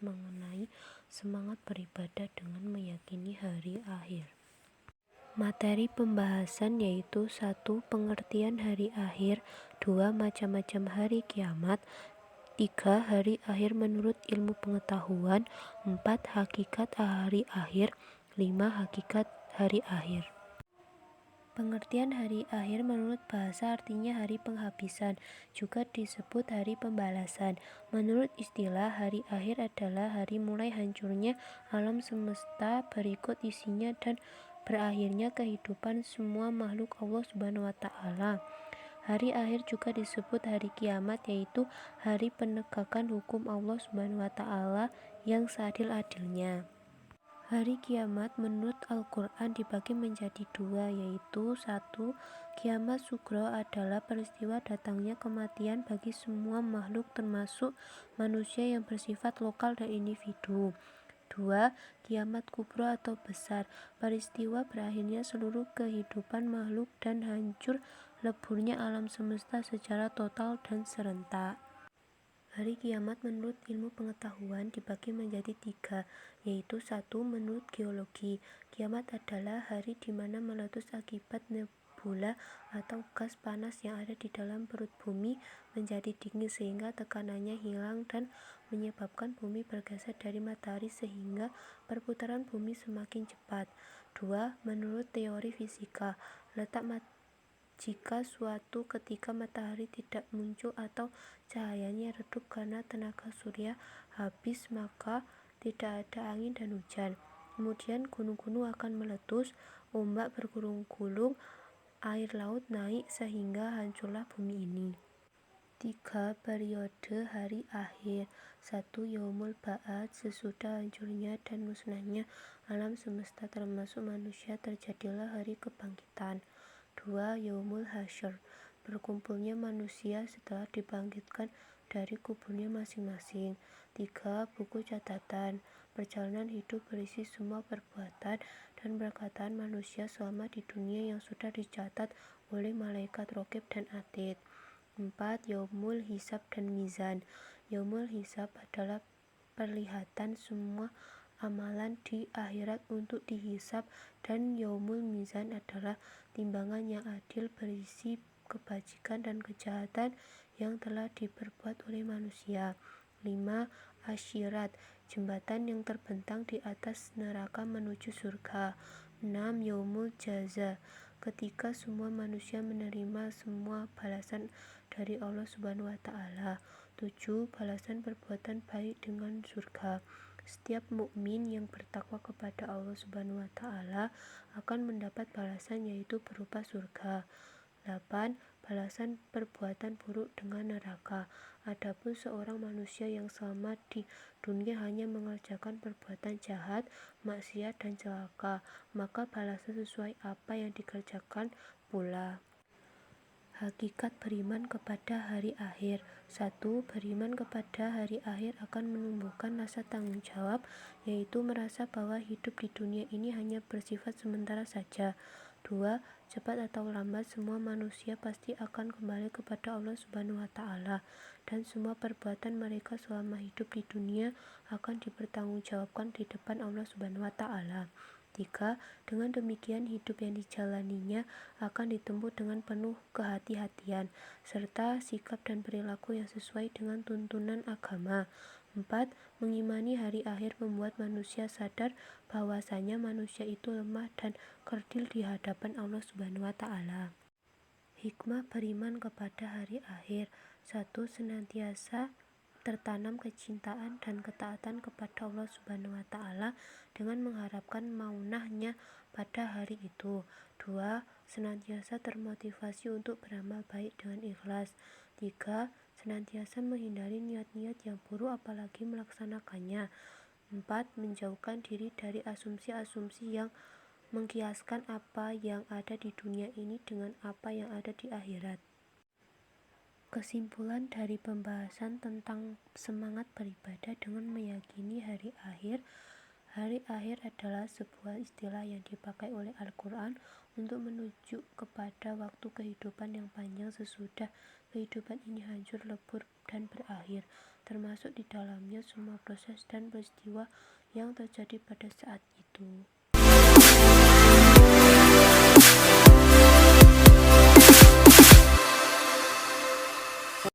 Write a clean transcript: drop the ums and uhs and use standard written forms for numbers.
mengenai semangat beribadah dengan meyakini hari akhir. Materi pembahasan yaitu 1. Pengertian hari akhir, 2. Macam-macam hari kiamat, 3. Hari akhir menurut ilmu pengetahuan, 4. Hakikat hari akhir, 5. Hakikat hari akhir. Pengertian hari akhir menurut bahasa artinya hari penghabisan, juga disebut hari pembalasan. Menurut istilah, hari akhir adalah hari mulai hancurnya alam semesta berikut isinya dan berakhirnya kehidupan semua makhluk Allah Subhanahu wa Ta'ala. Hari akhir juga disebut hari kiamat, yaitu hari penegakan hukum Allah Subhanahu wa Ta'ala yang seadil-adilnya. Hari kiamat menurut Al-Quran dibagi menjadi dua, yaitu 1. Kiamat sugro adalah peristiwa datangnya kematian bagi semua makhluk termasuk manusia yang bersifat lokal dan individu. 2. Kiamat kubro atau besar, peristiwa berakhirnya seluruh kehidupan makhluk dan hancur leburnya alam semesta secara total dan serentak. Hari kiamat menurut ilmu pengetahuan dibagi menjadi 3, yaitu 1. Menurut geologi, kiamat adalah hari di mana meletus akibat nebula atau gas panas yang ada di dalam perut bumi menjadi dingin sehingga tekanannya hilang dan menyebabkan bumi bergeser dari matahari sehingga perputaran bumi semakin cepat. 2. Menurut teori fisika, letak jika suatu ketika matahari tidak muncul atau cahayanya redup karena tenaga surya habis, maka tidak ada angin dan hujan. Kemudian gunung-gunung akan meletus, ombak bergulung-gulung, air laut naik sehingga hancurlah bumi ini. 3. Periode hari akhir. 1. Yaumul Ba'ats, sesudah hancurnya dan musnahnya alam semesta termasuk manusia terjadilah hari kebangkitan. 2. Yaumul Hasyr, berkumpulnya manusia setelah dibangkitkan dari kuburnya masing-masing. 3. Buku catatan, perjalanan hidup berisi semua perbuatan dan perkataan manusia selama di dunia yang sudah dicatat oleh malaikat Raqib dan Atid. 4. Yaumul Hisab dan Mizan. Yaumul Hisab adalah perlihatan semua amalan di akhirat untuk dihisab, dan Yaumul Mizan adalah timbangan yang adil berisi kebajikan dan kejahatan yang telah diperbuat oleh manusia. 5. Asyirat, jembatan yang terbentang di atas neraka menuju surga. 6. Yaumul Jaza, ketika semua manusia menerima semua balasan dari Allah Subhanahu wa Ta'ala. 7. Balasan perbuatan baik dengan surga. Setiap mukmin yang bertakwa kepada Allah Subhanahu wa Ta'ala akan mendapat balasan, yaitu berupa surga. 8. Balasan perbuatan buruk dengan neraka. Adapun seorang manusia yang selama di dunia hanya mengerjakan perbuatan jahat, maksiat dan celaka, maka balasan sesuai apa yang dikerjakan pula. Hakikat beriman kepada hari akhir. 1. Beriman kepada hari akhir akan menumbuhkan rasa tanggung jawab, yaitu merasa bahwa hidup di dunia ini hanya bersifat sementara saja. 2. Cepat atau lambat semua manusia pasti akan kembali kepada Allah Subhanahu wa Ta'ala, dan semua perbuatan mereka selama hidup di dunia akan dipertanggungjawabkan di depan Allah Subhanahu wa Ta'ala. 3. Dengan demikian hidup yang dijalaninya akan ditempuh dengan penuh kehati-hatian serta sikap dan perilaku yang sesuai dengan tuntunan agama. 4. Mengimani hari akhir membuat manusia sadar bahwasanya manusia itu lemah dan kerdil di hadapan Allah Subhanahu wa Ta'ala. Hikmah beriman kepada hari akhir. 1. Senantiasa tertanam kecintaan dan ketaatan kepada Allah Subhanahu wa Ta'ala dengan mengharapkan maunahnya pada hari itu. 2. Senantiasa termotivasi untuk beramal baik dengan ikhlas. 3. Senantiasa menghindari niat-niat yang buruk apalagi melaksanakannya. 4. Menjauhkan diri dari asumsi-asumsi yang mengkiaskan apa yang ada di dunia ini dengan apa yang ada di akhirat. Kesimpulan dari pembahasan tentang semangat beribadah dengan meyakini hari akhir Hari akhir adalah sebuah istilah yang dipakai oleh Al-Quran untuk menunjuk kepada waktu kehidupan yang panjang sesudah kehidupan ini hancur, lebur, dan berakhir, termasuk di dalamnya semua proses dan peristiwa yang terjadi pada saat itu.